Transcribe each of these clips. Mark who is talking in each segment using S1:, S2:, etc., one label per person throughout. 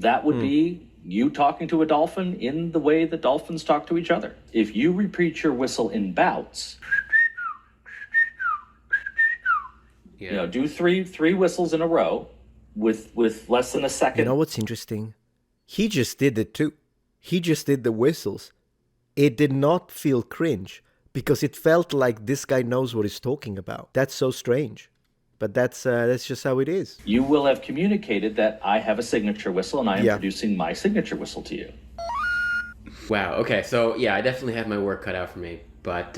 S1: That would be you talking to a dolphin in the way that dolphins talk to each other. If you repeat your whistle in bouts, do three whistles in a row with less than a second.
S2: You know what's interesting? He just did it too. He just did the whistles. It did not feel cringe because it felt like this guy knows what he's talking about. That's so strange. But that's just how it is.
S1: You will have communicated that I have a signature whistle and I am producing my signature whistle to you.
S3: Wow, okay, so yeah, I definitely have my work cut out for me. But,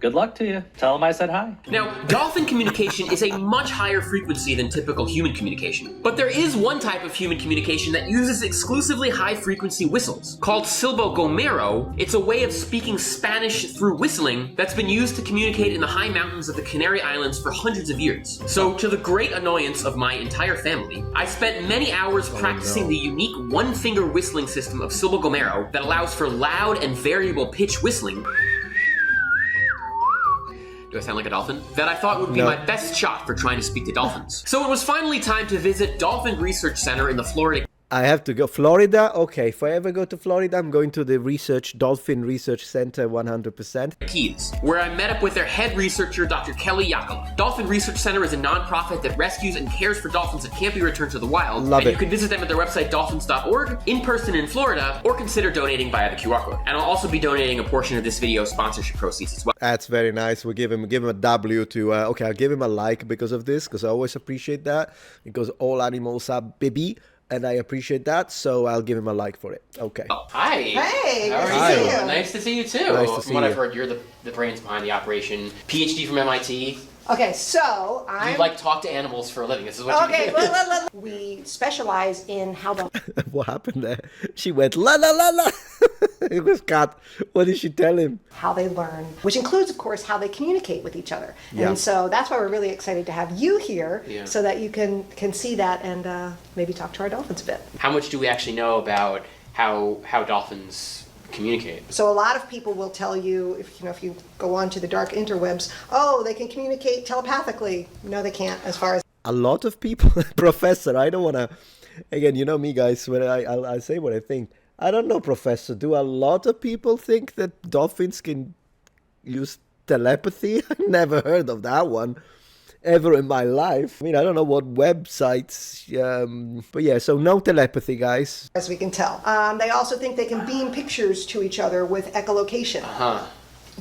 S1: Good luck to you. Tell them I said hi.
S3: Now, dolphin communication is a much higher frequency than typical human communication. But there is one type of human communication that uses exclusively high-frequency whistles. Called silbogomero, it's a way of speaking Spanish through whistling that's been used to communicate in the high mountains of the Canary Islands for hundreds of years. So, to the great annoyance of my entire family, I spent many hours practicing the unique one-finger whistling system of silbogomero that allows for loud and variable pitch whistling. Do I sound like a dolphin? That I thought would be my best shot for trying to speak to dolphins. So it was finally time to visit Dolphin Research Center in the Florida.
S2: I have to go. Florida? Okay, if I ever go to Florida, I'm going to the Dolphin Research Center 100%.
S3: Keys, where I met up with their head researcher, Dr. Kelly Yakala. Dolphin Research Center is a nonprofit that rescues and cares for dolphins that can't be returned to the wild.
S2: Love it.
S3: You can visit them at their website, dolphins.org, in person in Florida, or consider donating via the QR code. And I'll also be donating a portion of this video's sponsorship proceeds as well.
S2: That's very nice. We'll give him a W to, okay, I'll give him a like because of this, because I always appreciate that. Because all animals are baby. And I appreciate that, so I'll give him a like for it. Okay.
S3: Oh, hi.
S4: Hey,
S3: how are you? Nice to see you too.
S2: Nice to see
S3: from what
S2: you.
S3: I've heard, you're the brains behind the operation. PhD from MIT.
S4: Okay, so
S3: You like talk to animals for a living. This is what you do.
S4: Okay, we specialize in how the...
S2: What happened there? She went la la la la. It was cut. What did she tell him?
S4: How they learn, which includes, of course, how they communicate with each other.
S2: Yeah.
S4: And so that's why we're really excited to have you here, so that you can see that and maybe talk to our dolphins a bit.
S3: How much do we actually know about how dolphins communicate?
S4: So a lot of people will tell you, if you go on to the dark interwebs, oh, they can communicate telepathically. No, they can't, as far as...
S2: A lot of people, Professor, I don't want to, again, you know me, guys, when I say what I think. I don't know, Professor, do a lot of people think that dolphins can use telepathy? I never heard of that one ever in my life. I mean, I don't know what websites, but yeah, so no telepathy, guys.
S4: As we can tell. They also think they can beam pictures to each other with echolocation.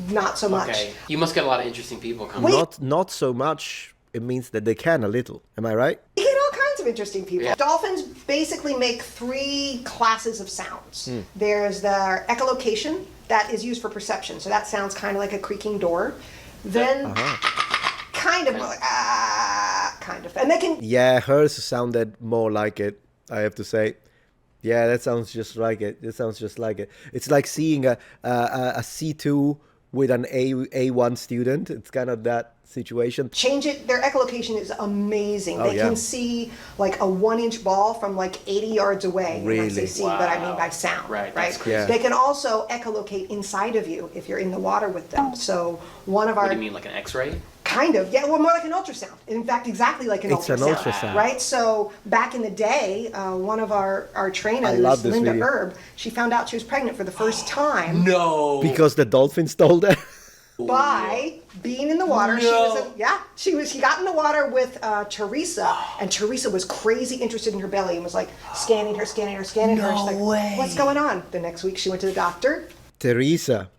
S4: Not so much.
S3: Okay. You must get a lot of interesting people coming.
S2: Not so much. It means that they can a little. Am I right?
S4: You get all kinds of interesting people.
S3: Yeah.
S4: Dolphins basically make 3 classes of sounds. There's their echolocation that is used for perception. So that sounds kind of like a creaking door. Then kind of more like kind of. And they can...
S2: Yeah, hers sounded more like it, I have to say. Yeah, that sounds just like it. It sounds just like it. It's like seeing a C2 with an A1 student. It's kind of that situation.
S4: Change it. Their echolocation is amazing. They can see like a 1-inch ball from like 80 yards away.
S2: Really?
S4: When I say see, but I mean by sound.
S3: Right.
S4: Right.
S3: That's crazy.
S2: Yeah.
S4: They can also echolocate inside of you if you're in the water with them. So one of our...
S3: What do you mean, like an X-ray?
S4: Kind of, yeah, well, more like an ultrasound. In fact, exactly like an ultrasound.
S2: It's an ultrasound.
S4: Right? So back in the day, one of our trainers,
S2: love this
S4: Linda
S2: video.
S4: Erb, she found out she was pregnant for the first time
S3: No.
S2: Because the dolphins told her.
S4: by being in the water. She got in the water with Teresa, and Teresa was crazy interested in her belly and was like scanning her. She's like,
S3: way.
S4: what's going on? The next week she went to the doctor.
S2: Teresa,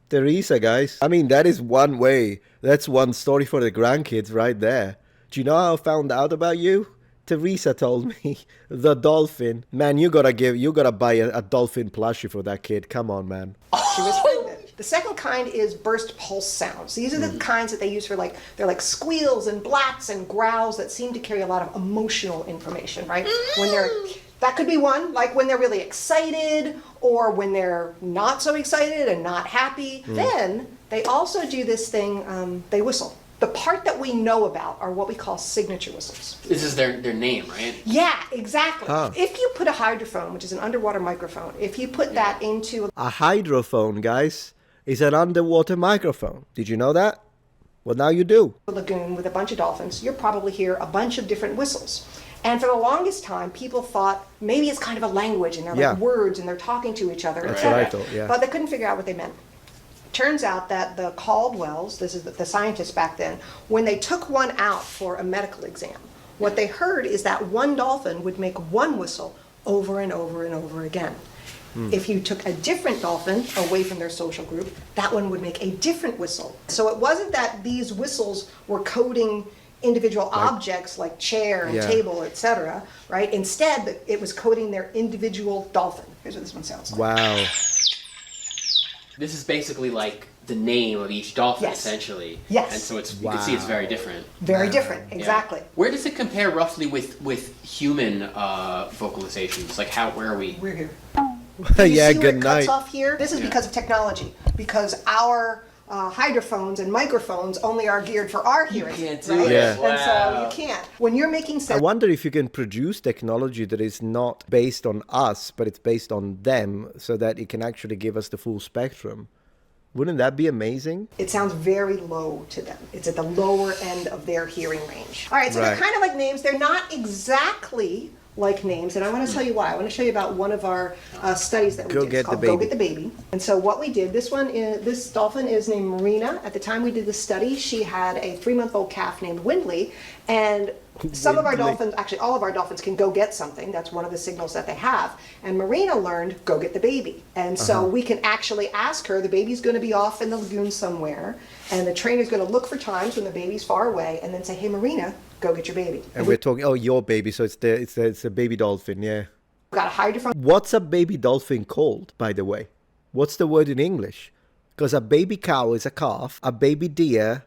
S2: guys. I mean, that is one way. That's one story for the grandkids right there. Do you know how I found out about you? Teresa told me. The dolphin. Man, you gotta buy a dolphin plushie for that kid. Come on, man.
S4: She was pregnant. The second kind is burst pulse sounds. These are the kinds that they use for they're like squeals and blats and growls that seem to carry a lot of emotional information, right? That could be one, like when they're really excited or when they're not so excited and not happy. Then they also do this thing, they whistle. The part that we know about are what we call signature whistles.
S3: This is their name, right?
S4: Yeah, exactly. If you put a hydrophone, which is an underwater microphone, if you put that into...
S2: A hydrophone, guys, is an underwater microphone. Did you know that? Well, now you do.
S4: a lagoon with a bunch of dolphins, you'll probably hear a bunch of different whistles. And for the longest time, people thought maybe it's kind of a language and they're
S2: Yeah.
S4: like words and they're talking to each other,
S2: That's
S4: etc.
S2: what I thought, yeah.
S4: But they couldn't figure out what they meant. Turns out that the Caldwells, this is the scientists back then, when they took one out for a medical exam, what they heard is that one dolphin would make one whistle over and over and over again. If you took a different dolphin away from their social group, that one would make a different whistle. So it wasn't that these whistles were coding individual objects like chair and
S2: Yeah.
S4: table, etc., right? Instead, it was coding their individual dolphin. Here's what this one sounds like.
S2: Wow.
S3: This is basically like the name of each dolphin,
S4: Yes.
S3: essentially.
S4: Yes.
S3: And so you can see it's very different.
S4: Very different, exactly.
S3: Yeah. Where does it compare roughly with human vocalizations? Like where are we?
S4: We're here.
S2: Yeah,
S4: You see where
S2: good
S4: it cuts
S2: night.
S4: off here? This is because of technology. Because our hydrophones and microphones only are geared for our hearing.
S3: can't do
S4: right?
S3: it.
S2: Yeah.
S4: And so
S3: Wow.
S4: you can't. When you're making
S2: I
S4: sound,
S2: wonder if you can produce technology that is not based on us, but it's based on them, so that it can actually give us the full spectrum. Wouldn't that be amazing?
S4: it sounds very low to them. It's at the lower end of their hearing range. All right, so
S2: Right.
S4: they're kind of like names. They're not exactly like names, and I want to tell you why. I want to show you about one of our studies that we
S2: Go
S4: did.
S2: Get
S4: It's called
S2: the
S4: Go
S2: Baby.
S4: Get the Baby. And so what we did, this dolphin is named Marina. At the time we did the study, she had a 3-month-old calf named Windley, and some of our
S2: Windley.
S4: dolphins, actually all of our dolphins, can go get something. That's one of the signals that they have. And Marina learned, go get the baby. And so we can actually ask her, the baby's going to be off in the lagoon somewhere, and the trainer's going to look for times when the baby's far away, and then say, hey, Marina, go get your baby.
S2: And we're talking, oh, your baby, so it's a baby dolphin, yeah.
S4: We've got a hydrophone.
S2: What's a baby dolphin called, by the way? What's the word in English? Because a baby cow is a calf, a baby deer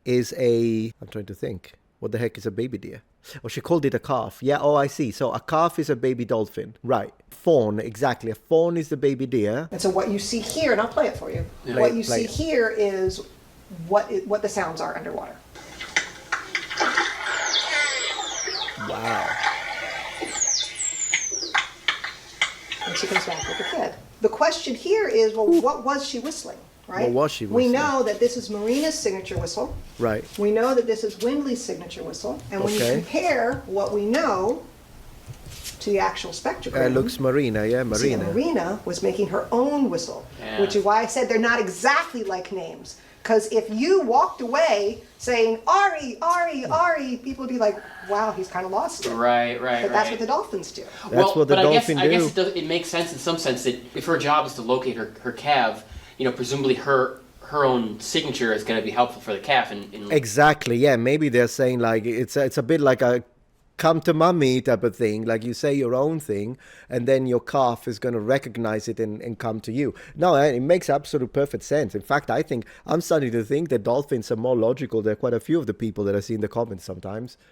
S2: is a... I'm trying to think. What the heck is a baby deer? Oh, she called it a calf. Yeah, oh, I see. So a calf is a baby dolphin. Right. Fawn, exactly. A fawn is the baby deer.
S4: And so what you see here, and I'll play it for you.
S3: Yeah.
S4: What you
S2: Play
S4: see
S2: it.
S4: here is what the sounds are underwater.
S2: Wow.
S4: And she comes back with the kid. The question here is, well, what was she whistling, right?
S2: What was she
S4: We
S2: whistling?
S4: know that this is Marina's signature whistle.
S2: Right.
S4: We know that this is Windley's signature whistle. And when you
S2: Okay.
S4: compare what we know to the actual spectrogram,
S2: Looks Marina, yeah,
S4: see,
S2: Marina.
S4: Marina was making her own whistle,
S3: Yeah.
S4: which is why I said they're not exactly like names. Because if you walked away saying, Ari, Ari, Ari, people would be like, wow, he's kind of lost it.
S3: Right.
S4: But that's what the dolphins do.
S2: That's what the
S3: but
S2: dolphin
S3: I guess
S2: do.
S3: it makes sense in some sense that if her job is to locate her calf, presumably her own signature is going to be helpful for the calf. And
S2: Exactly, yeah. Maybe they're saying like it's a bit like a come to mommy type of thing. Like you say your own thing, and then your calf is going to recognize it and come to you. No, it makes absolute perfect sense. In fact, I think I'm starting to think that dolphins are more logical than quite a few of the people that I see in the comments sometimes.